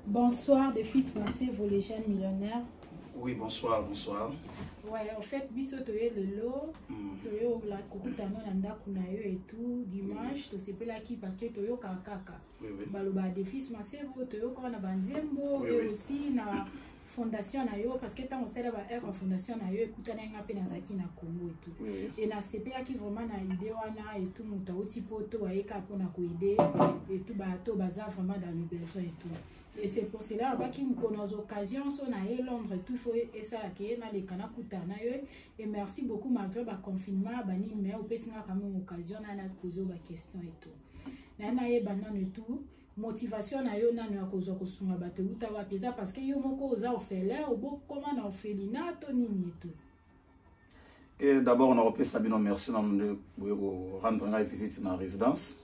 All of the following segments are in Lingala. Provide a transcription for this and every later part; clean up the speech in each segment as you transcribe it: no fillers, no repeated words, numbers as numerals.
Bonsoir, des fils français, vous les jeunes millionnaires. Oui, bonsoir, bonsoir. Ouais, en fait, biso toye le lot, toye la kokutano nanda kunayo et tout, dimanche, to sepe la qui parce que toyo kakaka. Oui, oui. Baloba des fils masevo, toyo kwa na banzembo, et aussi na fondation na yo, parce que tant on sait là en fondation na yo, écoutana nga pe na zaki na Congo et tout. Et na sepe la qui vraiment na idée wana et tout, muta aussi poto aika pona ko idée et tout bato baza vraiment dans le besoin et tout. Et c'est pour cela qu'il me connaît aux occasions, on a Londres et tout, et ça, les canaux et merci beaucoup malgré le confinement, mais on peut quand même occasion, on a posé des questions et tout. On a et tout, motivation, on a eu une cause parce que yo moko oza ofela, obo comment on fait l'inato nini et tout. Et d'abord, on a repris Sabino, merci de rendre une visite dans la résidence.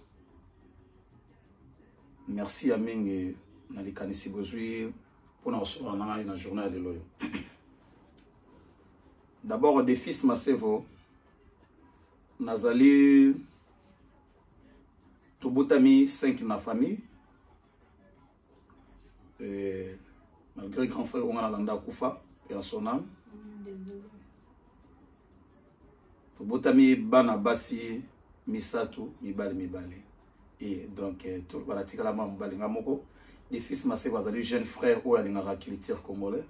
Merci à Ming. Na likanisi bozui pour na journée de l'oyo. D'abord des fils masevo nazali tobotami 5 na famille et malgré grand frère on a landa kufa et en son âme tobotami bana basi misatu mibali et donc tout balatika la mambali ngamoko. Les fils massés, vous avez jeune frère ou alingara culture congolais.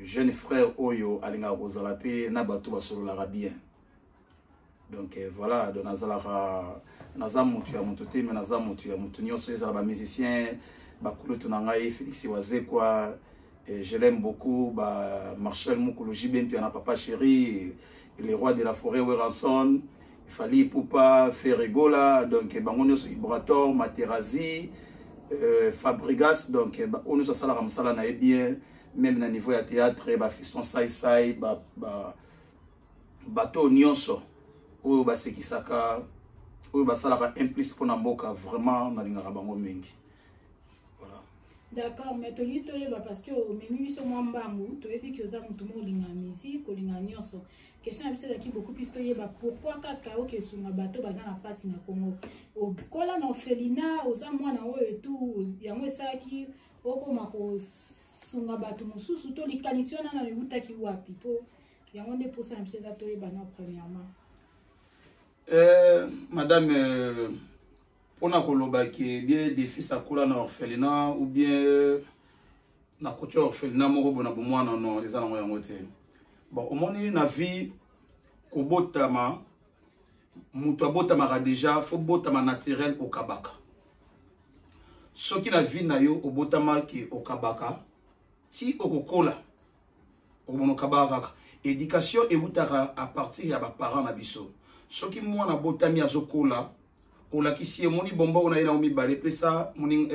Jeune frère Oyo alingara ozalape nabatu basolo l'arabien. Donc voilà, de nazalara nazam mutu ya mutu te mais nazam mutu ya mutu nyonso ezala ba musicien ba kulutu nangai Félix Wazekwa je l'aime beaucoup ba Marshall Mukulu Jibempi na papa chéri les rois de la forêt Weranson. Fali Poupa, Ferregola, donc Bangonio Ibrator, Materazzi, Fabregas, donc on nous a salé Ramsala na bien, même na niveau de théâtre, Fiston Sai, Bateau Nyonso, ou Basekisaka, ou Basalara implice pour Namboka, vraiment, na lingara bango mengi. Voilà. D'accord, mais tu lis parce que même si on m'a tu es puis que ça tout le monde linga musique, linga nyonso. Question est qui beaucoup plus pourquoi kakao que sur ma bateau bazan na passe na Congo. Au kola na felina, aux amwa na et tout, yango ça qui oko mako sunga bateau mususu to likanisiona na luta ki wapi po. Yango ne pour ça monsieur za toye bana premièrement. Madame on a koloba qui bien des fils à kola na orphelinat ou bien na couture orphelinat moko bona bo mwana non les ana yango te. Bon, au moment où na vie, kobotama, mutu abotama déjà, faut botama naturel au kabaka. Ce qui na vie na yo, obotama ki au kabaka, ti okokola, au mono kabaka. Éducation et boutara à partir ya ba parents na biso. Ce qui moi na botami azokola, ola kisi moni bomba ona ina omi bale pesa moni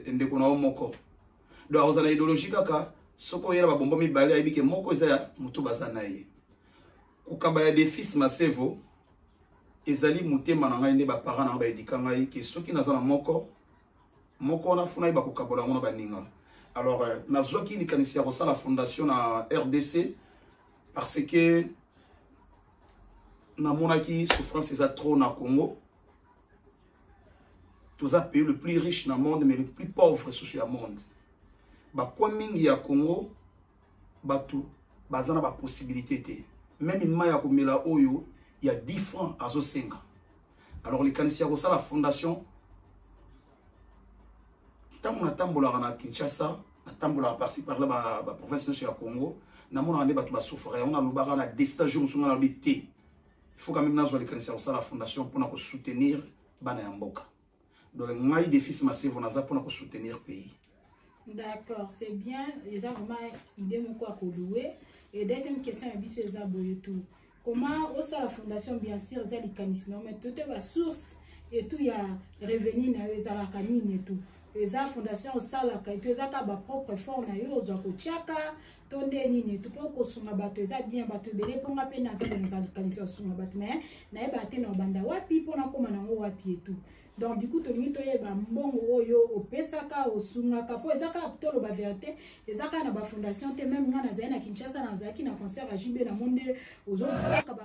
ndeko na omoko. Donc aux ana idéologie kaka. Soko yera ba bomba mi bale ayibike moko eza mutu bazana ye kokaba ya des fils masevo ezali mutema na ngai ne ba parents na ba edika ngai ke soki nazana moko na funa ba kokabola ngona baninga. Alors nazwaki ni kanisi ya la fondation na RDC parce que na monaki souffrance eza trop na Congo. Tous a pays le plus riche dans le monde mais le plus pauvre sur le monde. Ba kwa mingi ya Congo batu bazana ba possibilité te même ma ya komela oyo il y a 10 francs à zo 5. Alors les kanisia ko la fondation tamu na tambola na Kinshasa na tambola par-ci par-là ba province de Congo na mona ande batu ba souffrir on a lobara na destin jour sunga na bité il faut quand même nazo les kanisia ko la fondation pour na ko soutenir bana ya mboka donc ngai des fils massifs on a za pour na ko soutenir pays. D'accord, c'est bien. Les gens vraiment idée mon quoi louer. Et deuxième question est bisous les aboyés tout. Comment au sein la fondation bien sûr les canisino mais tout est la source et tout il y a revenu na les la canine et tout. Les fondation au sein la kaito les ka ba propre forme na yo zo ko chaka tonde nini tout pour ko sunga bato eza bien bato belé pour nga pe na za les canisino sunga bato mais na e baté na banda wapi pour na koma na ngo wapi et tout. Donc du coup to mito yeba mbongo oyo opesaka osungaka po ezaka tolo ba vérité ezaka na ba fondation te même ngana za na Kinshasa na zaki na concert à JB na monde ozo ka ba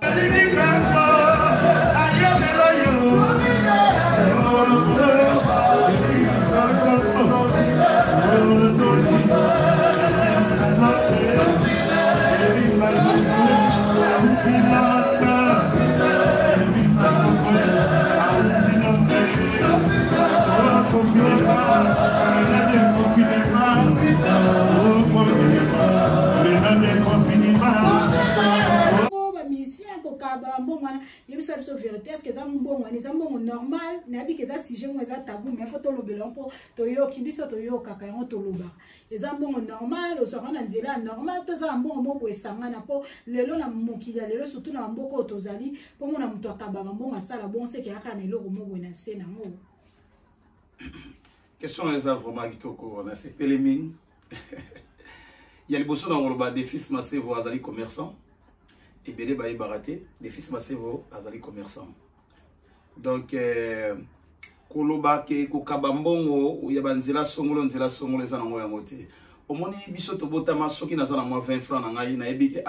vérité est-ce que ça bon ça bon normal nabi que ça sujet moi ça tabou mais faut to lo belon po to yo kibiso to yo kaka yon to loba ça bon normal o so na nzela normal to za bon mo esanga na po lelo na mokila lelo surtout na mboko to zali po mona mtu akaba bon asala bon c'est que aka na eloko mo na sena mo question les vraiment kitoko na c'est peleming il y a le bosso dans le des fils massés vos azali commerçants et belé baï baraté des fils massés vos azali commerçants donc koloba ke ko kabambongo ou ya banzela songolo nzela songolo za nango ya moté au moni biso to botama soki na za na moi 20 francs na ngai na yebi ke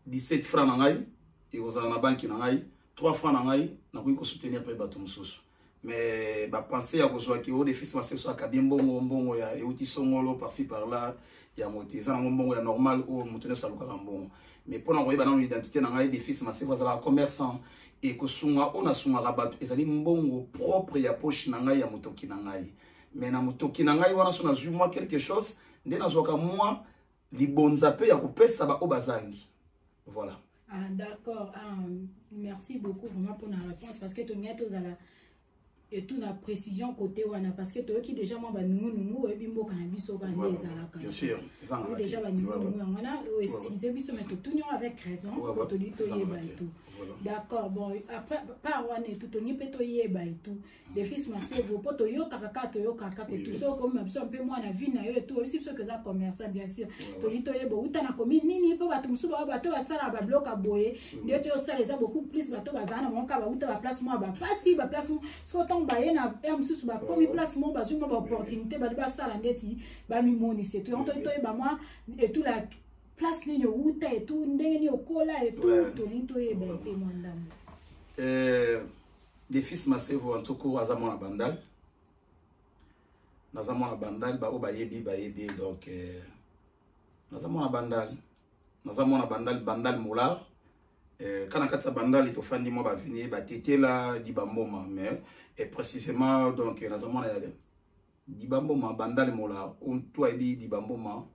17 francs na ngai et aux na banki na ngai 3 francs na ngai na ko soutenir pe bato mususu mais ba penser à kozwa ki o des fils massés so akabimbongo mbongo ya euti songolo par-ci par-là ya moté za nango mbongo ya normal ou mutune saluka mbongo mais pour l'envoyer dans l'identité dans les fils massés voilà commerçant et que sunga on a sunga rabat ezali mbongo propre ya poche na ngai ya mutoki na ngai mais na mutoki na ngai wana sona zui moi quelque chose nde na zoka moi libonza pe ya kopesa ba obazangi voilà. Ah d'accord, merci beaucoup vraiment pour la réponse parce que tu n'es tous à la et tout la précision côté wana parce que toi qui déjà moi ba nungu et bimbo cannabis au bandé ezalaka bien sûr déjà ba nungu wana estiser biso mais tout nous avec raison pour te dire to yeba et tout d'accord bon après par wana et tout to ni peto yeba et tout les fils massés vos poto yo kaka to yo kaka que tout ça comme biso un peu moi na vie na yo et tout aussi parce que ça commerçant bien sûr to dit to yeba uta na commune nini pe ba tumsu ba bato ba sala ba bloc a boyer ndio tu ça les a beaucoup plus bato bazana mon ka ba uta ba place moi ba pas ba place so baye na msusu ba komi place mo bazuma ba opportunité ba sala ndeti ba mi moni c'est tout onto to ba moi et tout la place ni yo uta et tout ndenge ni okola et tout to ni to e ba pe mo ndam des fils massés en tout cas azamo na bandal nazamo na bandal ba o ba yebi donc nazamo na bandal bandal molar quand on a bandal il faut moi ba venir ba tetela di bamboma mais et précisément donc nazamo na di bamboma bandal molar on toi bi di bamboma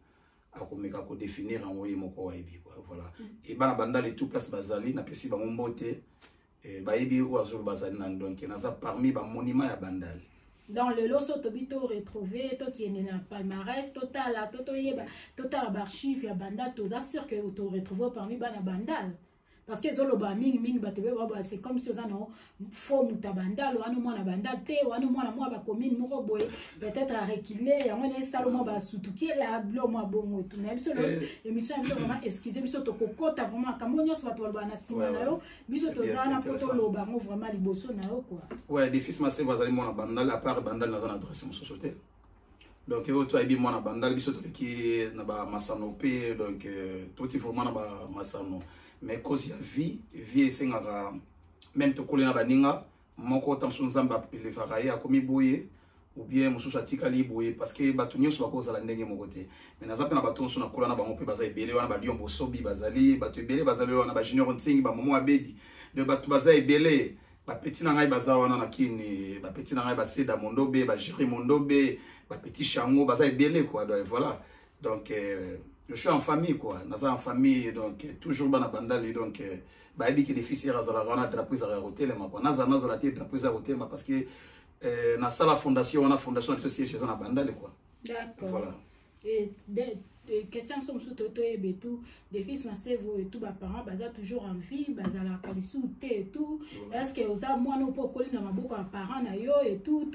akomeka ko définir en oye moko wa ebi voilà et bana bandal et tout place bazali na pesi ba mbote ba ebi ou azul bazali nan donc naza parmi ba monument ya bandal. Dans le loso tobito retrouvé to qui est na palmarès total la toto yeba total archive ya bandal to assure que to retrouver parmi bana bandal parce que zoloba ming batebe baba c'est comme si on faux mutabandal ou anu mona bandal te ou anu mona moi ba commune moko boy peut-être à reculer ya mona salomo ba sutuki la blo moi bongo tout même sur émission vraiment excusez biso to kokota vraiment kamonyo so bato ba na sima na yo biso to zana poto loba mo vraiment liboso na yo quoi ouais des fils massés bazali mona bandal à part bandal na zana adresse mo société donc eo to abi mona bandal biso to ki na ba masano pe donc tout il faut mona ba masano mais cause ya vie esengaka même to kolena baninga moko tamso nzamba le faraye akomi boye ou bien mususu atikali boye parce que bato nyonso bakozala ndenge moko te mais naza pe na bato nyonso na kolana bango pe baza ebele wana balion bosobi bazali bato ebele bazali wana ba junior ntingi ba momo abedi de bato baza ebele ba petit na ngai baza wana na kini ba petit na ngai ba seda mondobe ba jiri mondobe ba petit chango baza ebele quoi donc voilà donc je suis en famille quoi, naza en famille donc toujours bana bandali donc ba ebi que les fils razala wana drapeau za hotel ma quoi naza la tête drapeau za hotel ma parce que na sala fondation on a fondation de siège na bandali quoi. D'accord. Voilà. Et des questions sont sous toto et tout des fils massés vous et tout ba parents baza toujours en vie baza la kalisu et tout est-ce que oza moi non pas coller na maboko à parents na yo et tout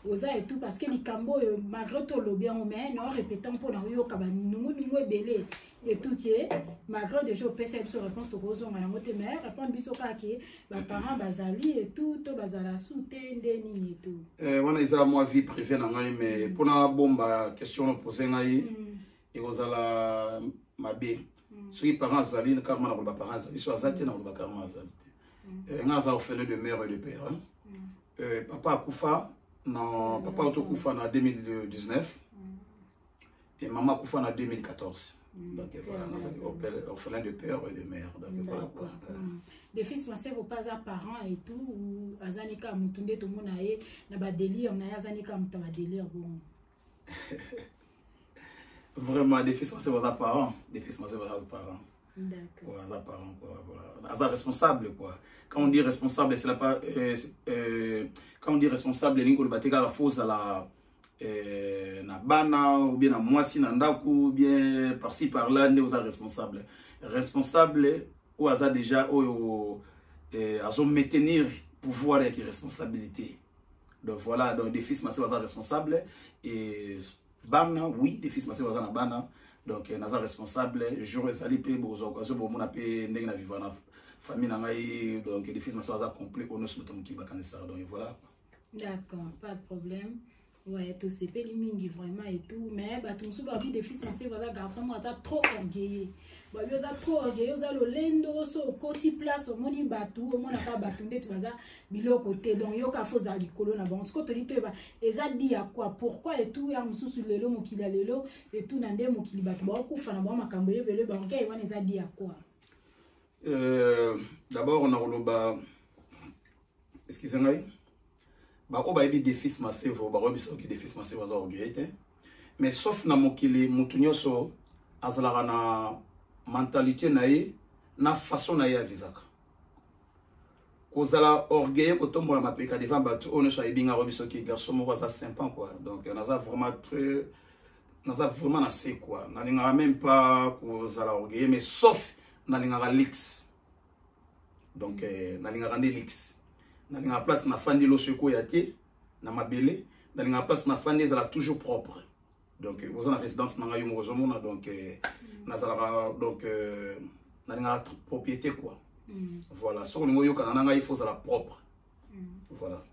oza et tout parce que les cambo malgré tout le bien mais non répétons pour na yo ka ba nungu belé et tout qui est malgré déjà PCM sur réponse to kozo ngana mote mais répondre biso ka ki ba parents bazali et tout to bazala souté ndeni et tout wana isa moi vie privée na ngai mais pour na bomba question poser ngai et aux ala mabe ceux qui parents zali car mana ba parents zali so azati na ba karma zali nga za orphelin de mère et de père papa akufa na 2019 et maman akufa na 2014 Donc voilà, orphelin de père et de mère. Donc voilà quoi. Des fils pensés vos pas à parents et tout, ou Azanika Moutunde, tout le monde a un délire, on a Azanika Moutunde délire. Vraiment, des fils pensés vos parents. Des fils pensés vos parents. D'accord. Ouais, parents, quoi. Voilà. Responsable, quoi. Quand on dit responsable, c'est pas. Quand on dit responsable, il y a une fausse à la. Na bana ou bien na mwasi na ndaku ou bien par-ci par-là ne oza responsable ou aza déjà ou azo maintenir pouvoir avec responsabilité. Donc voilà, donc des fils massé oza responsable et bana oui des fils massé oza na bana donc naza responsable jour ezali pe bozo bo mona pe ndenge na vivre na famille na ngai donc des fils massé oza complet on se mutomo ki bakanisa donc voilà. D'accord, pas de problème. Ouais, tout c'est pélimingi vraiment et tout, mais bah tout ça des fils c'est voilà garçon moi t'as trop orgueilleux. Bah yo za trop orgueilleux za le lendo so côté place au moni batu au mona pas batunde tu vas bilo côté donc yo ka foza likolo na bon ce que tu dis bah eza dit à quoi pourquoi et tout ya mususu lelo mokila lelo et tout na ndé mokili batu ba kufa na ba makambo ye bele ba ngai wana eza dit à quoi. D'abord on a roloba excusez-moi. Bah on va éviter des fils massifs bah on va des fils massifs aux orgueillés mais sauf na mokili mutunyo so azala na mentalité naïe na façon naïe à vivre kozala orgueilleux ko tombola mapeka devant batu on so ibinga robiso ki garçon mo za sympa quoi donc naza vraiment très naza vraiment assez quoi na linga même pas kozala orgueilleux mais sauf na linga lix donc na linga rende lix na linga place na fandi lo seko yate na mabele na linga place na fandi ezala toujours propre donc vous en résidence na ngayo mozomona donc na zala donc na linga propriété quoi voilà sur le moyo kana nga il faut zala propre voilà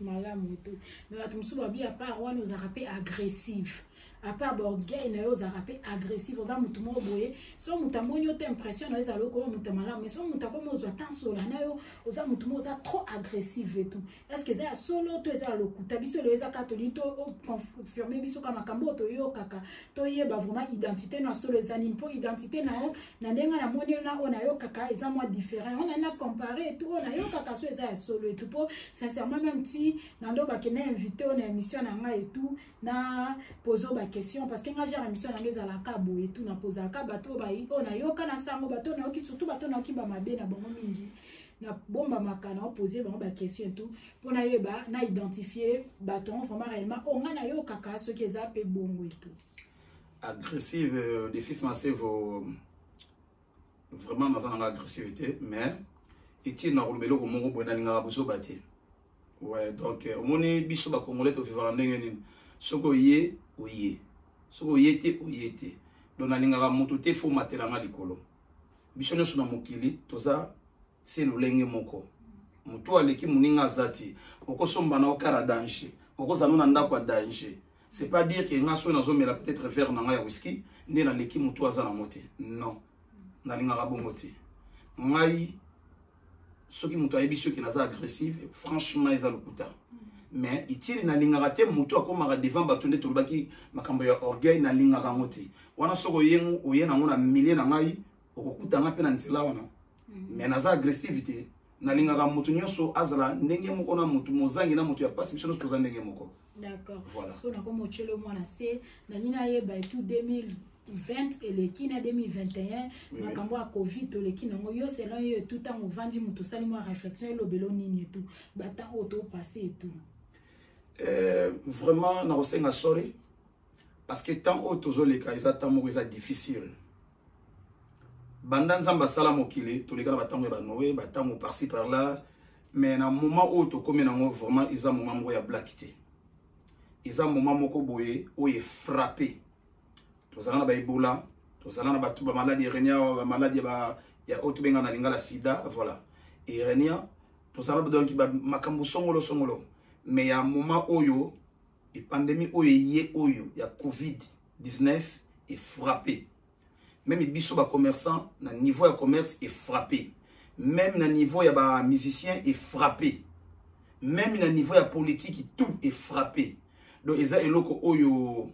malamu tout mais atumsu babi à part wana nous a rappelé agressif à part borgay na yo za rappelé agressif oza mutu mo boye so mutamoni yo te impression na za loko mutamala mais so mutako mo zo tanso la na yo oza mutu mo za trop agressif et tout est-ce que ça solo to za lokuta biso le za catholique to confirmer biso kama kambo to yo kaka to yeba vraiment identité na solo les animaux identité na o na ndenga na moni na ona yo kaka eza moi différent on a comparé et tout on a yo kaka so eza solo et tout pour sincèrement même si nando ba kena invité on émission na nga et tout na poser ba question parce que nga j'ai émission na ngeza la kabo et tout na poser ka bato ba on a yo kana sango bato na ki surtout bato na ki ba mabe na bongo mingi na bomba makana poser ba question et tout pour na yeba na identifier bato vraiment réellement on a na yo kaka ce qui za pe bongo et tout agressive des fils massifs vraiment dans une agressivité mais il na rolobelo ko mongo boina linga bozo baté. Ouais, donc, on est biso ba congolais to vivre en ndenge soko yé oyé. Soko yété oyété. Donc na linga moto te fo matela nga likolo. Biso nyo na mokili toza c'est le lenge moko. Mutu aleki muninga zati. Okosomba na okara danger. Okozana na ndako danger. C'est pas dire que nga so na zo mela peut-être verre na nga ya whisky, ndé na leki mutu azana moté. Non. Na linga bongo te. Ngai ceux qui m'ont dit que c'est agressif, franchement, ils ont le coup. Mais il tire na linga raté, mutu akoma devant batonde tolbaki makambo ya orgueil na linga rangote. Wana soko yengu oyena ngona millier na ngai okukuta ngape na nzela wana. Mais naza agressivité na linga ga mutu nyoso azala ndenge moko na mutu mozangi na mutu ya passe biso toza ndenge moko. D'accord. Parce que na comme chelo mwana c'est na nina yeba et tout 2020 et les kina 2021 makambo a covid to les kina yo selon yo tout temps vandi mutu sali moi réflexion et lobelo nini et tout bata auto passé et tout vraiment na osenga sorry parce que tant auto zo les cas exactement c'est difficile banda nzamba sala mokili to les gars batango ba noé batango par-ci par là mais na moment auto comme na vraiment ils ont moment ya blackité ils ont moment moko boye où est frappé. Tous allons na Ebola, tous allons na ba maladie Renia, ba maladie ba ya auto benga na lingala sida, voilà. Et Renia, tous allons donc ba makambu songolo. Mais ya moment oyo, et pandémie oyo, ya Covid-19 est frappé. Même biso ba commerçant, na niveau ya commerce est frappé. Même na niveau ya ba musicien est frappé. Même na niveau ya politique tout est frappé. Donc eza eloko oyo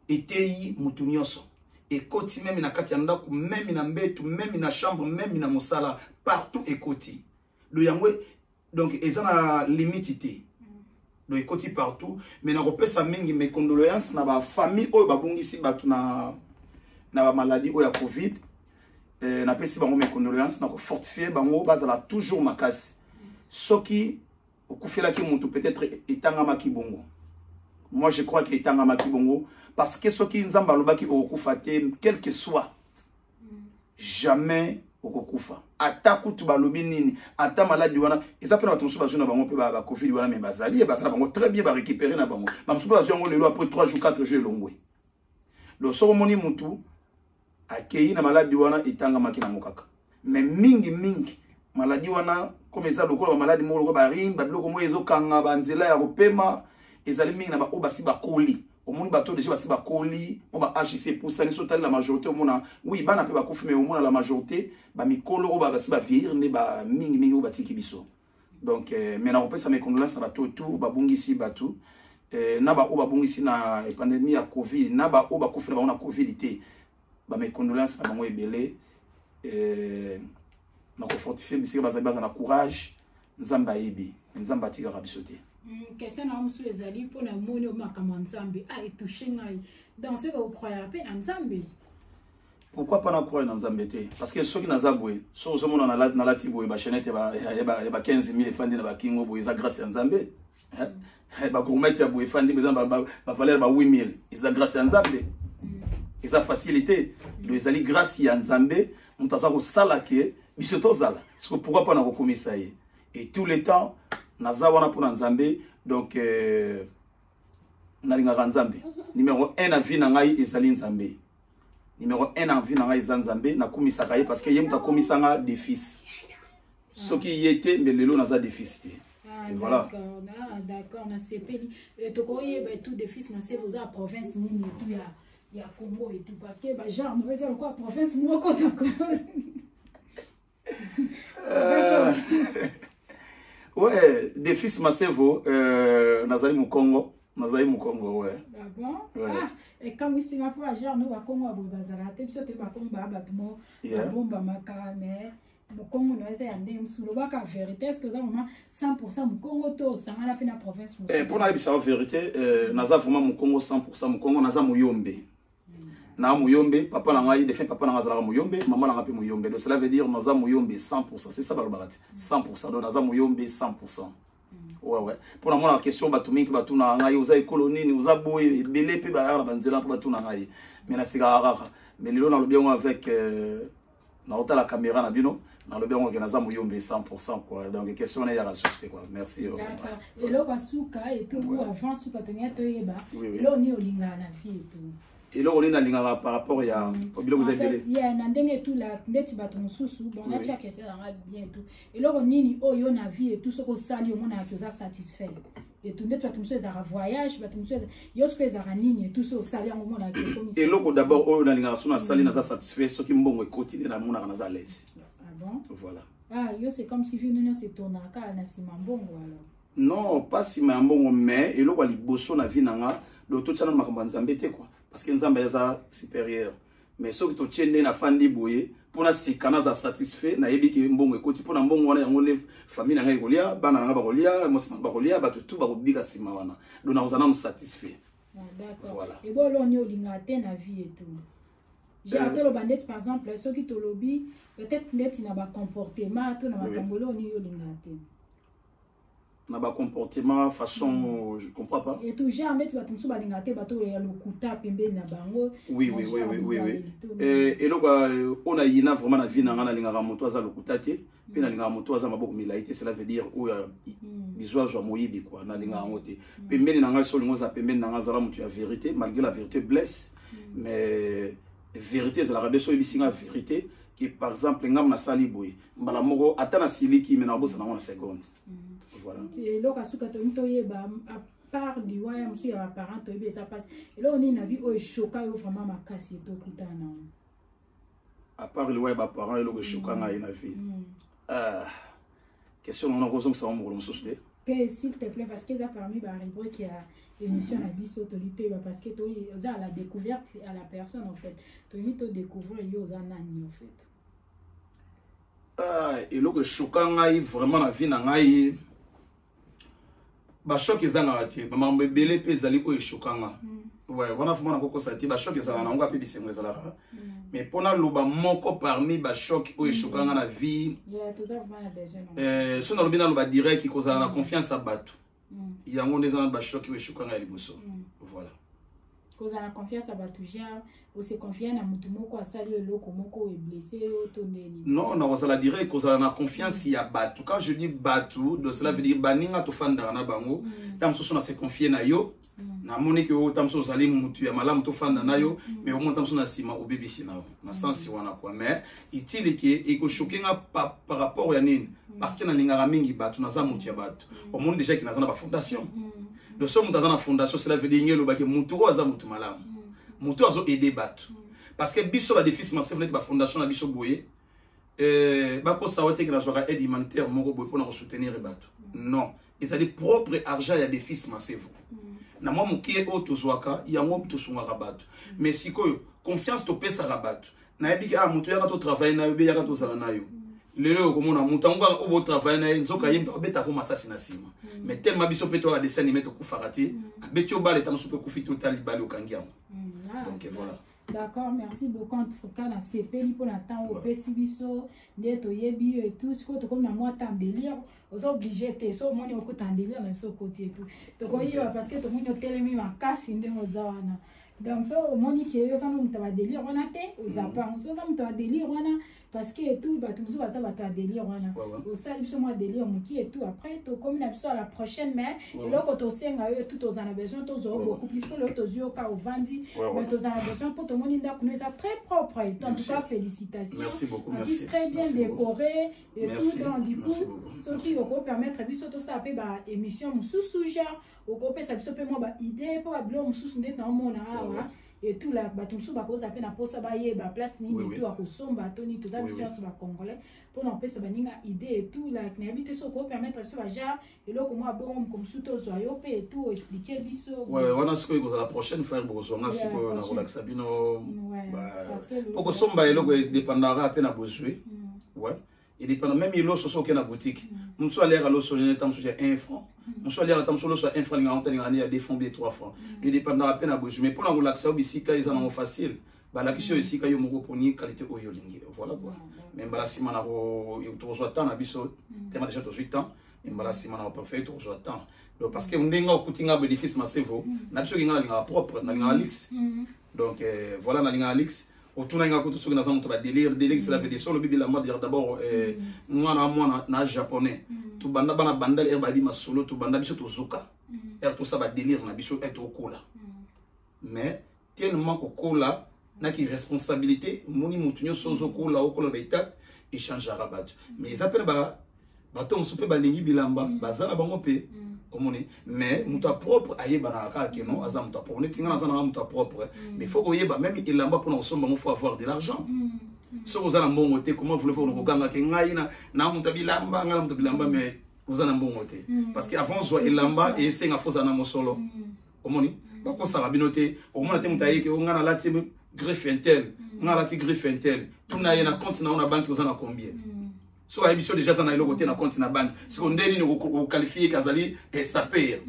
etei mutu nyonso ekoti même na kati ya ndako, même na mbetu, même na chambre, même na mosala, partout ekoti. Donc eza na limite. Donc ekoti partout, mais na kopesa mingi mes condoléances na ba famille oyo babungisi batu na ba maladie oyo ya Covid. Na pesi bango mes condoléances, na ko fortifier bango bazala toujours makasi. Soki okufela ki mutu peut-être etangama ki bongo. Moi je crois que etangama ki bongo parce que soki nzamba lobaki okufa te quel que soit jamais okufa. Ata kutu balobi nini, ata maladie wana, eza pena bato musu bazona bango pe ba Covid wana mais bazali bazala bango très bien ba récupérer na bango. Ba musu bazona ngo lelo après 3 jours 4 jours longwe. Donc soko moni mutu akei na maladie wana etangama ki na mokaka. Mais mingi maladie wana comme ça lokola maladie mo lokola barim ba biloko mo ezokanga ba nzela ya kopema ezali mingi na ba obasi ba koli omoni bato déjà basi ba koli o ba HC pour ça ni sotali la majorité omona oui bana pe ba kufi mais omona la majorité ba mikolo o ba basi ba vieillir ne ba mingi o batiki biso donc maintenant on peut ça mes condoléances na bato tout ba bungisi bato na ba o ba bungisi na pandémie ya Covid na ba o ba kufi na Covid té ba mes condoléances na bango ebele na ko fortifier bisika baza na courage nzamba yebi nzamba tika rabisote. Question na musu ezali pona moni o makambo nzambe a touché ngai dans ce que vous croyez à nzambe. Pourquoi pas na croire na nzambe te parce que soki na zabwe so zo mona na lati boye ba chaînette ba 15000 fandi na ba kingo boye za grâce ya nzambe ba gourmet ya boye fandi bezamba ba valeur ba 8000 isa grâce ya nzambe isa facilité le ezali grâce ya nzambe mutaza ko sala ke biso tozala parce que pourquoi pas na kokomisa ye et tout le temps nazawana pour nzambe donc nalinga nzambe numéro 1 na vie na ngai ezali nzambe numéro 1 na vie na ngai ezali nzambe na komisa kaye parce que yemta komisa nga des fils ce qui était mais lelo naza des fils voilà d'accord na sepeli to koye ba tout des fils na c'est vous à province nini tout ya Congo et tout parce que bah genre on va dire quoi province moi quoi d'accord. Ouais, des fils Masevo, Nazali Mukongo, ouais. Ah bon? Ouais. Ah, et comme ici, ma foi, genre, nous, à Congo, à Boubazarate, puis surtout, à Congo, à Batumo, à Bomba Maka, mais, Mukongo, nous, c'est un dème sous le bac à vérité. Est-ce que ça, vraiment, 100% Mukongo, tout, ça, on a fait la province. Pour la vérité, Naza vraiment Mukongo, 100% Mukongo, Naza Muyombe. Na Muyombe, papa na ngai, défait papa na ngazala Muyombe, maman na ngapi Muyombe. Donc cela veut dire Naza Muyombe 100%, c'est ça balobarati. 100%. Donc Naza Muyombe 100%. Ouais. Pour la question batumi ki batuna ngai oza écolonie, ni oza boye belé pe ba na banzela pe batuna ngai. Mais na sigara. Mais lelo na lobia avec na ota la caméra na bino, na lobia on Naza Muyombe 100% quoi. Donc question na ya la société quoi. Merci. D'accord. Et là kwa suka et puis avant suka tonia toyeba. Là on est au linga na vie et tout. Et là on est dans par rapport à bilo vous avez il y a ndenge tout la ndeti bato mususu bon na tia kese na bien tout et là on nini oyo na vie et tout ce qu'on sali au monde a que satisfait et tout ndeti bato mususu za voyage bato mususu yo speza nini et tout ce sali au monde a que comme et là d'abord oyo na linga suna sali na za satisfait ce qui mbongo continue na mona na za l'aise. Ah bon? Voilà. Ah yo c'est comme si nous se tourna ka na simambongo alors. Non, pas simambongo mais et là wa liboso na vie nanga do to tshana makambo nzambe te quoi. Parce que Nzambe est supérieur. Mais ce que tu tiens na fandi boye pour na sikana za satisfait na yebi ki mbongo ekoti pour na mbongo wana yango le famille na ngai kolia bana nga ba kolia mosi ba kolia ba tout ba kobika sima wana. Donc na ozana satisfait. D'accord. Voilà. Et bon là on est au lingate na vie et tout. J'ai atolo bandet par exemple ceux qui te lobby peut-être net na ba comportement to na matambolo on est au lingate. Na ba comportement façon je comprends pas et tout genre net batumsu balingate bato ya lokuta pembe na bango oui et loka on a yina vraiment na vie na ngana lingaka moto aza lokuta te pe na lingaka moto aza maboko milaité cela veut dire o bizwa jo moyibi quoi na lingaka ngote pembe na ngana so lingo za pembe na ngana za moto ya vérité malgré la vérité blesse mais vérité za la rabe so ibisinga vérité qui par exemple ngam na sali boy mbala moko atana siliki mena bosa na ngana seconde. Voilà. Et là, à part du waya, monsieur, il y a parents, ça passe. Et là, on est dans la vie, on est choqué, vraiment, ma casse, et tout, à part le waya, parents, il est choqué, dans la vie. Question, on a raison que ça va me société. s'il te plaît, parce que ça parmi les rubriques qui a émission à biso tolité parce que tu as la découverte à la personne en fait. Tu as découvrir yo za nani en fait. Et là que choquant ngai vraiment la vie na ngai ba choc ezanga ati ba mambe belé pe zali ko choquant. Ouais, wana fuma na koko sati ba choc ezanga na nga pe bisengo ezala. Mais pona loba moko parmi ba choc o choquant na vie. Yeah, tout ça vraiment besoin. So na lobina loba direct qui cause la confiance à batu. Yango ndeza na ba choc o choquant na liboso. Voilà. Cause la confiance à batu ja o se confier na mutu moko asali eloko moko e blessé o tondeli. Non, on va la direct cause la confiance ya batu. Quand je dis batu, donc cela veut dire baninga to fanda na bango, tam so na se confier na yo. Na moni que o tam so zali mutu ya malamu to fanda na yo, mais au moins tam so na sima o bebisi na yo. Na sens wana quoi, mais itili ke e ko choquinga par rapport ya nini parce que na lingara mingi batu na za mutu ya batu. Au monde déjà qui na za na ba fondation. Le somme dans la fondation, cela veut dire que mutu aza mutu malamu. Mutu azo aider batu. Parce que biso ba défi massif net ba fondation na biso boye ba ko sawote que na joie aide humanitaire moko boye pour na soutenir batu. Non, ils a des propres argent ya défi massif. Na moi mukie o tozwaka yango tosungaka batu. Mais sikoyo confiance to pesa batu. Na yebi ka mutu ya ka to travailler na yo be ya ka to zala na yo. Lelo komona mutango obo travailler na nzoka yimba beta ko masasi na sima. Mais tellement biso peto a dessin animé to kufarati, abeti o bale tano soupe kufiti otali bale okangiam. Donc voilà. D'accord, merci beaucoup en tout cas na CP pour la temps au pesi biso, ndeto yebi et tout ce que comme na moi temps délire, aux obligés te so moni o ko temps délire na so côté et tout. Donc on y va parce que tout moni telemi ma kasi ndemo zawana. Donc ça au moni qui yo ça no mutaba délire on a te aux apparts, so ça mutaba délire on a parce que tout ba tout ça va ta délire on a. Au ça biso moi délire muki et tout après to comme na biso à la prochaine mais et là quand on senga yo tout aux en a besoin tous beaucoup plus que l'autre yo ka au vandi mais tous en a besoin pour tout le monde nous est très propre et en tout cas félicitations. Merci beaucoup, merci. Très bien décoré et tout donc du coup ce qui va permettre biso tout ça après ba émission mususu genre au groupe ça biso pe moi ba idée pour ba blog mususu ndeta na mona et tout là batumsu ba koza pe na posa ba ye ba place ni tout à kosomba toni tout ça biso sur ba congolais pour na pesa baninga idée et tout là na habite so ko permettre biso ba genre et là comment bon comme suto zoyo pe et tout expliquer biso ouais on a ce que la prochaine fois bo so na siko na relaxa bino parce que pour que somba et logo dépendra à peine à bosser ouais et dépend même il loso so ke na boutique muso aller à loso ne tam so 1 franc muso aller à tam so loso 1 franc nga ontani ngani ya 2 francs 3 francs il dépendra à peine à bosser mais pour na relaxa bisika ils en ont facile ba la question ici kayo moko poni qualité oyo lingi voilà quoi même bala sima na ko to so temps na biso tema déjà to 8 ans même bala sima na parfait to so temps donc parce que ndenga okutinga bénéfice masevo na biso kinga linga propre na linga lix donc voilà na linga lix autour na ko to so na zamu to ba délire cela veut dire sur le bibi la mode d'abord moi na japonais to banda bana banda e ba bi masolo to banda biso to zuka et tout ça ba délire na biso et to kola mais tellement ko kola na ki responsabilité moni mutunyo sozo kola okola beta échange arabat mais ils appellent ba baton soupe ba lingi bilamba bazana bango pe omoni mais muta propre ayeba na ka ke non azam muta propre netinga na zana muta propre mais faut ko yeba même ilamba pour na somba mo faut avoir de l'argent so vous allez mbongo te comment voulez-vous ko ganga ke ngai na muta bilamba ngala muta bilamba mais vous allez mbongo te parce que avant zo ilamba et c'est nga foza na mosolo omoni ba ko sala binote omona te muta yeke ngana lati griffe intel ngala ti griffe intel tout na yena compte na banque vous en a combien so a émission déjà ça na côté na compte na banque si on ndeni no qualifier kazali ça paye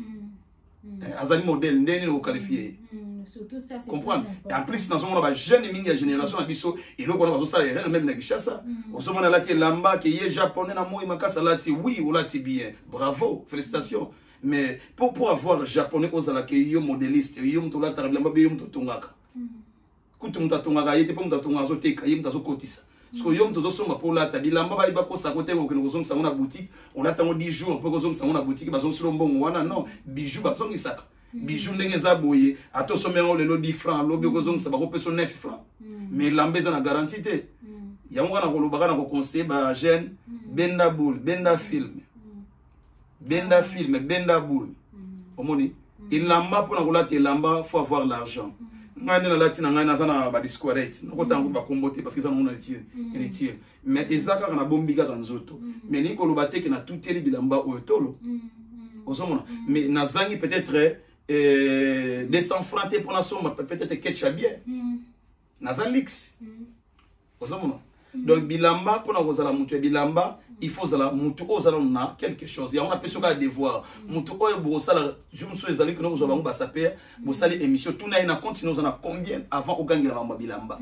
azali modèle ndeni no qualifier surtout ça c'est comprendre et en plus dans son ba jeune mingi génération na biso et loko na bazo sala même na Kinshasa osomona lati lamba ke ye japonais na moi makasa lati oui ou lati bien bravo félicitations mais pour avoir japonais ozala ke yo modéliste yo mto la tarabla be yo mto tongaka kutu mta tongaka yete po mta tonga zo teka ye mta zo kotisa so yo mto zo somba po la tabilamba ba iba ko sakote ko keno zonga sana boutique on attend 10 jours pour ko zonga sana boutique ba zonga silo mbongo wana non bijou ba zonga saka bijou ndenge za boye ato somero lelo 10 francs lobi ko zonga ba ko peso 9 francs mais lambeza na garantie te yango na ko lobaka na ko conseiller ba jeune benda boule benda film benda boule omoni il lamba pour na ko lati lamba faut avoir l'argent ngani na latina ngani azana ba discorrect nako tango ba kombote parce que ça mona inutile mais ezaka na bombika ka nzoto mais ni ko lobate ke na tuteli bilamba o tolo mais nazangi peut-être 200 francs pour la somme, peut-être ketchup bien. Nazalix. Donc bilamba pour la rosala mutu bilamba il faut zala mutu ozala na quelque chose. Ya on appelle ça devoir. Mutu oyo bosala jumso ezali que nous avons basaper bosali émission tout na continue on a combien avant au gagner la bilamba.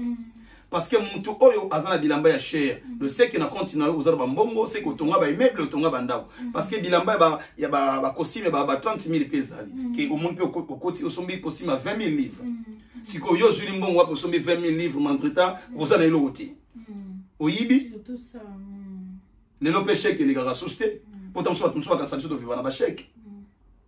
Parce que mutu oyo azana bilamba ya cher. Le sait que na continue ozala bambongo c'est que tonga ba immeuble tonga bandao. Parce que bilamba ba ya ba costume ba 30 000 pesali. Qui au monde peut au côté au sombi costume à 20 000 livres. Si ko yo zuli mbongo wa sombi 20 000 livres m'entreta ozala eloti. Oyibi les lopes chèques et les gars susté pourtant soit tout soit quand ça de vivre dans chèque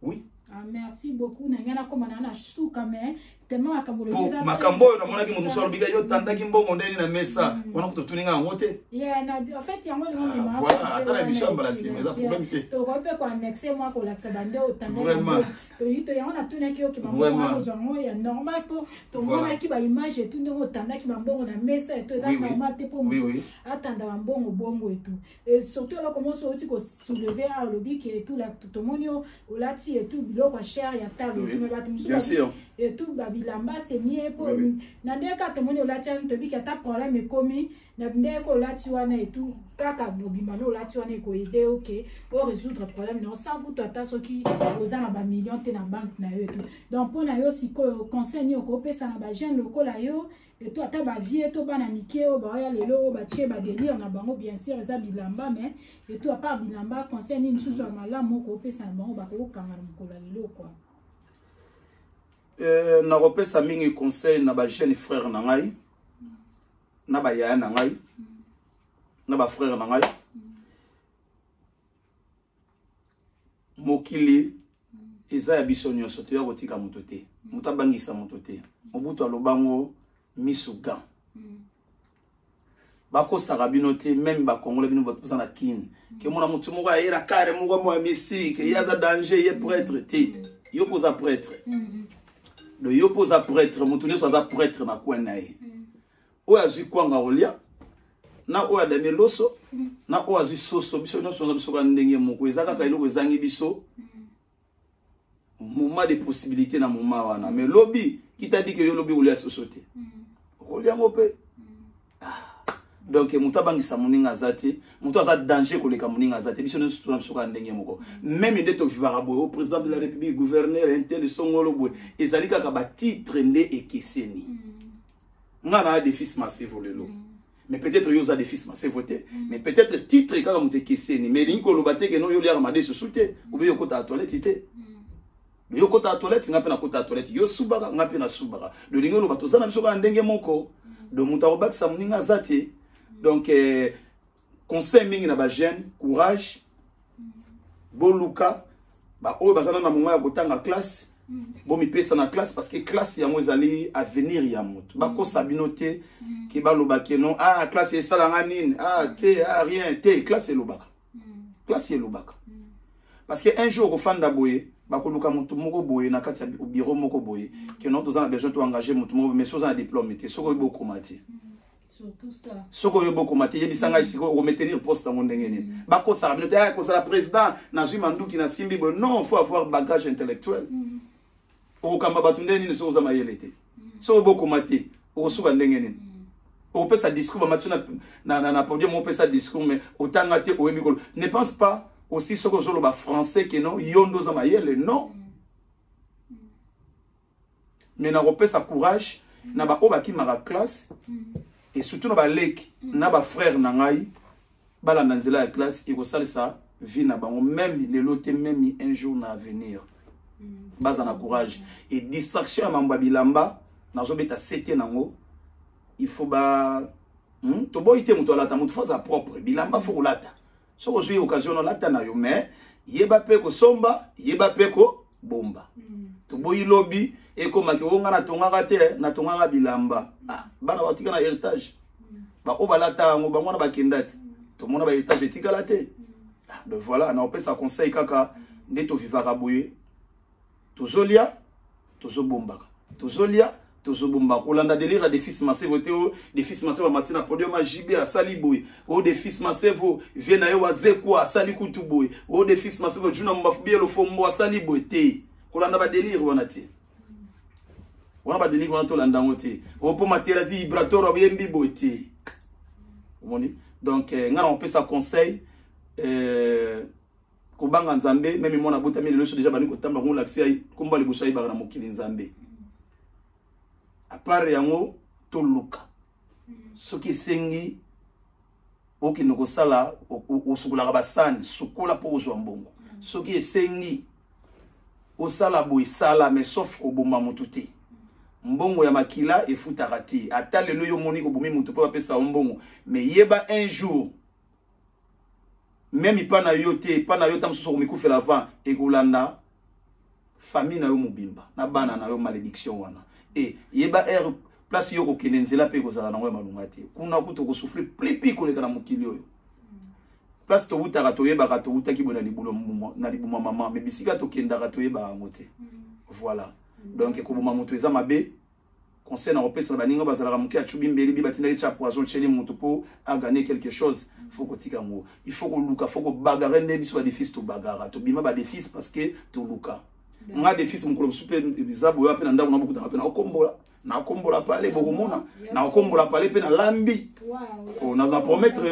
oui merci beaucoup nangana comme nana suka mais tellement akambo makambo na mona ki muso biga yo tanda ki mbongo ndeni na mesa wana kutotuninga ngote yeah na en fait yango le monde ma voilà atala bisho balasi mais ça problème te to ko pe ko annexer moi ko laksa bande o tanda vraiment to yito yango na tuna ki o ki mbongo zo ya normal pour to mona ki ba image et tout ndongo tanda ki mbongo na mesa et to ça normal te pour moi atanda mbongo bongo et tout et surtout là comment so ti ko soulever à lobby qui est tout là tout monio o lati et tout bilo ko cher ya table mais ba tout et tout bilamba c'est mieux pour nandeka to moni olati an to bi ka ta problème e komi na ndeko olati wana et tout kaka bobimano olati wana ko aider OK pour résoudre problème non sans goût ata soki ozana ba million te na banque na yo et tout donc pour na yo si ko conseil ni ko pesa na ba jeune lokola yo et tout ata ba vie to bana mikeo ba ya lelo ba tie ba délire na bango bien sûr eza bilamba mais et tout à part bilamba conseil ni nsusu malamu ko pesa na bango ba ko kanga mkola lelo quoi. Na repesa mingi conseil na ba jeune frère na ngai na ba yaya na ngai na ba frère na ngai mokili eza ya biso nyonso to ya kotika moto te moto abangisa moto te mobutu alobango misuga bakosaka bino te même bakongole bino baza na kine ke mona motu moko ayela kare moko mo ya misike ye aza danger ye prêtre te yo poza prêtre le yo poza prêtre motu nyonso aza prêtre na kwen na ye oyo azwi kwanga olia na oyo adame loso na oyo azwi soso biso nyonso aza biso ka ndenge moko eza kaka eloko ezangi biso moment de possibilité na moment wana mais lobi qui t'a dit que yo lobi olia soso te olia ngo pe donc muta bangisa muninga zati muta za danger koleka muninga zati biso nyonso biso ka ndenge moko même ndeto vivara boyo président de la république gouverneur intel songolo boy ezali kaka ba titre nde ekeseni ngana a des fils massifs lelo mais peut-être yo za des fils massifs voté mais peut-être titre kaka muté keseni mais linko lo bateke no yo lia ramade so souté ou bien ko ta toilette té yo ko ta toilette ngape na ko ta toilette yo subaka ngape na subaka le lingo lo bato za na biso ka ndenge moko do muta obakisa muninga zati. Donc, conseil mingi na ba jeune, courage, boluka, ba o bazana na moment ya kotanga classe, bo mi pesa na classe parce que classe ya mo ezali avenir ya moto. Ba ko sabinote ki ba lobake non ah classe e salanga nini ah te ah rien te classe e lobaka. Classe e lobaka. Parce que un jour au fanda boye ba ko luka moto moko boye na kati ya bureau moko boye que non tozana besoin to engager moto moko mais soza na diplôme te soko bo komati. Surtout ça. Soko yo boko mate yebisanga isiko o maintenir poste en ndengeni. Bako ça binote ya ko sala président na zui manduki na simbi bon non, faut avoir bagage intellectuel. O kamba batundeni ni so za mayelete. So boko mate o suka ndengeni. O pesa discours ba matuna na podium o pesa discours mais otanga te o yebikolo. Ne pense pas aussi soko zolo ba français que non yondo za mayele non. Mais na repesa courage na ba o baki mara classe. Et surtout na ba leki na ba frère na ngai bala na nzela ya classe iko salisa vie na bango même lelo te même un jour na avenir baza na courage et distraction ya mamba bilamba nazo beta sete nango il faut ba to boite muto lata muto faza propre bilamba faut lata so ko jui occasion na lata na yo mais yeba pe ko somba yeba pe ko bomba to boyi lobby et comme que on a tongaka te na tongaka bilamba bana batika na héritage ba obalata ngo bangona ba kendati to mona ba héritage etikala te donc voilà na opesa conseil kaka ndeto vivaka boye tozolia tozobombaka tozolia tozobomba kolanda délire des fils masevo te des fils masevo matina podium jibe asali boy o des fils masevo viena yo wazeko asali kutu boy o des fils masevo juna mbafubi lo fombo asali boy te kolanda ba délire wana te wana ba délire wana to landa ngote o po materazi vibratoire oyembi boy te omoni donc ngana on peut ça conseil kobanga nzambe même mona botami lelo déjà bani kotamba ko laxi komba liboso ay bagana mokili nzambe à part yango to luka soki sengi oki noko sala osukula basani sukula po ozwa mbongo soki esengi osala boy sala mais sauf oboma mutu te mbongo ya makila efutaka te ata lelo yo moni ko bomi mutu po apesa mbongo mais yeba un jour même pas na yo te pas na yo tam so ko la vent et kolanda famille na yo mobimba na bana na yo malédiction wana et yeba place yo ko kenenzela pe ko sala na yo malunga te kuna kuto ko souffrir plus koleka na mokili oyo place to utaka to yeba ka to utaki bona libulo na libuma mama mais bisika to kendaka to yeba ngote voilà donc ko boma mutu eza mabe conseil na repesa baninga bazala muki achubi mbeli bi batinda cha poison cheni mutu po a gagner quelque chose faut ko tika ngo il faut ko luka faut ko bagarre ne biso ba défis to bagara to bima ba défis parce que to luka nga défis mukolo super bizabo yo apena ndako na buku ta apena okombola na okombola pale bokomona na okombola pale pe na lambi on a promettre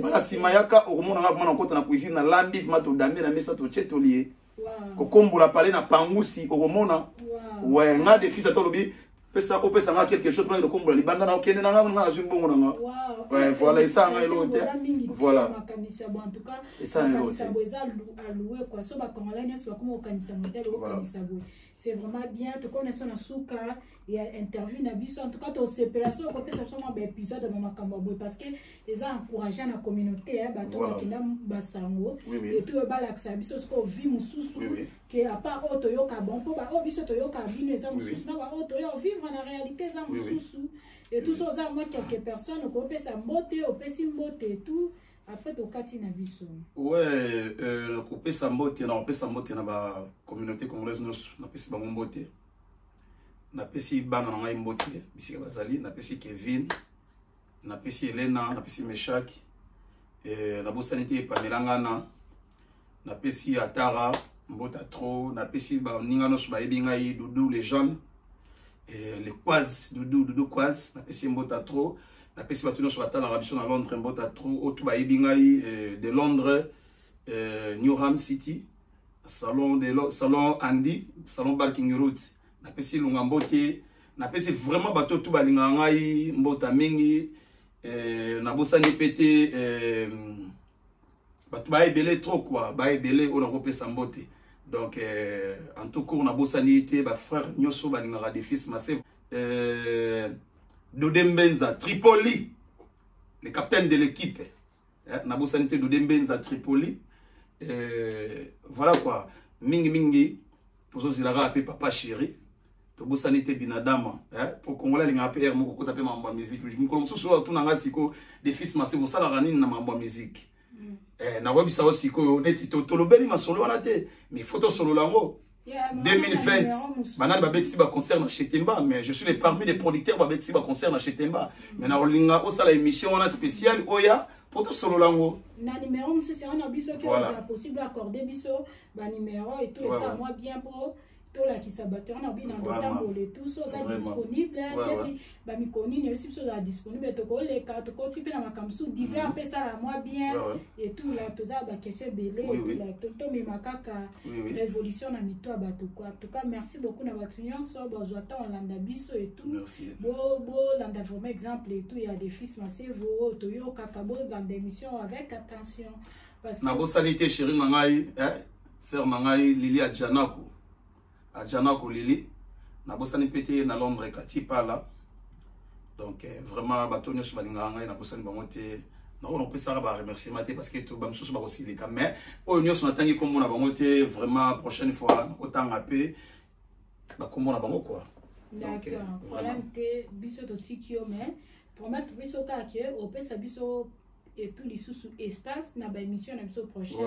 bala simayaka okomona nga mona kota na cuisine na lambi ma to dambe na mesa to chetolier okombola pale na pangusi okomona ouais nga défis atolobi pesa ko pesa nga quelque chose pour le kombola libanda na okende na nga zumbongo na nga ouais voilà ça nga elote voilà en tout cas ça elote alloué quoi so ba congolais nyonso ba komo okanisa modèle okanisa boy c'est vraiment bien to connaissons na suka et interview na biso en tout cas to séparation ko pesa so ma épisode ba makambo boy parce que les a encourager na communauté ba to ba kinda basango et tout ba laksa biso ko vi mususu que à part auto yoka bon po ba o biso to yoka bino eza mususu na ba auto yo vivre en réalité eza mususu et tout ça moi quelques personnes ko pesa mbote o pesi mbote et tout après to kati na biso ouais ko pesa mbote na ba communauté congolaise na pesi bango mbote na pesi bana na ngai mbote bisika bazali na pesi Kevin na pesi Elena na pesi Meshak na bosanité pamelangana na pesi Atara mbota trop na pesi ba ningano so ba ebinga yi Doudou les jeunes les quas Doudou quas na pesi mbota trop na pesi batuno so batala rabiso na Londres mbota trop otu ba ebinga yi de Londres Newham City salon Andy salon Barking Road na pesi lunga mbote na pesi vraiment bato tu balinga ngai mbota mingi na bosani pété bato ba ebele trop quoi ba ebele on a repesa mbote donc en tout cas on a bosani té ba frère nyoso balinga des fils massifs Dodembenza Tripoli le capitaine de l'équipe na bosani té Dodembenza Tripoli voilà quoi mingi pour ça zilaka appelé papa chéri to bosani té binadama pour congolais linga PR moko kota pe mambo musique je mukolo mususu tout nanga siko des fils massifs ça la ranine na mambo musique na webisa aussi ko neti to lobeli masolo wana te mais photo solo lango 2020 banal babeti ba concert na Chetemba mais je suis parmi les producteurs babeti ba concert na Chetemba mais na linga o sala émission wana spéciale oya photo solo lango na numéro monsieur c'est un biso que c'est possible accorder biso ba numéro et tout ça moi bien pour tout la qui s'abatteur on a bien dans le tout ça disponible petit ba mikoni ne aussi ça disponible to ko les cartes ko type na makamsu divers après ça la moi bien et tout là tout ça ba question belé et là tout mais makaka révolution na mito abato quoi en tout cas merci beaucoup na batunyon so bazwata on landa biso et tout bo landa vraiment exemple et tout il y a des fils massifs to yo kakabo dans des émissions avec attention parce que na bo salité chérie mangai sœur mangai Lili Adjanako Adjanako Lili na bosani pété na Londres kati pala donc vraiment batonyo so balinga ngai na bosani bangote na on peut ça ba remercier maté parce que tout ba msusu ba aussi les mais o nyo so natangi comme na bangote vraiment prochaine fois autant apé ba comme na bango quoi d'accord problème té biso to tikio mais promettre biso ka que au pesa biso et tout les sous espace na ba émission na biso prochaine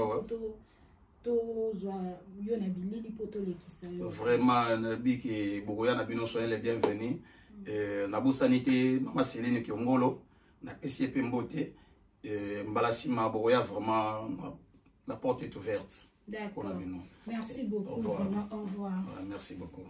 tozwa yo na bilili po tolekisa yo. Vraiment nabi ke bokoya na bino soyez les bienvenus. Na busani te mama Céline Kiongolo na pesi pe mbote mbalasima bokoya vraiment la porte est ouverte. D'accord. Merci beaucoup. Au revoir. Vraiment, au revoir. Merci beaucoup.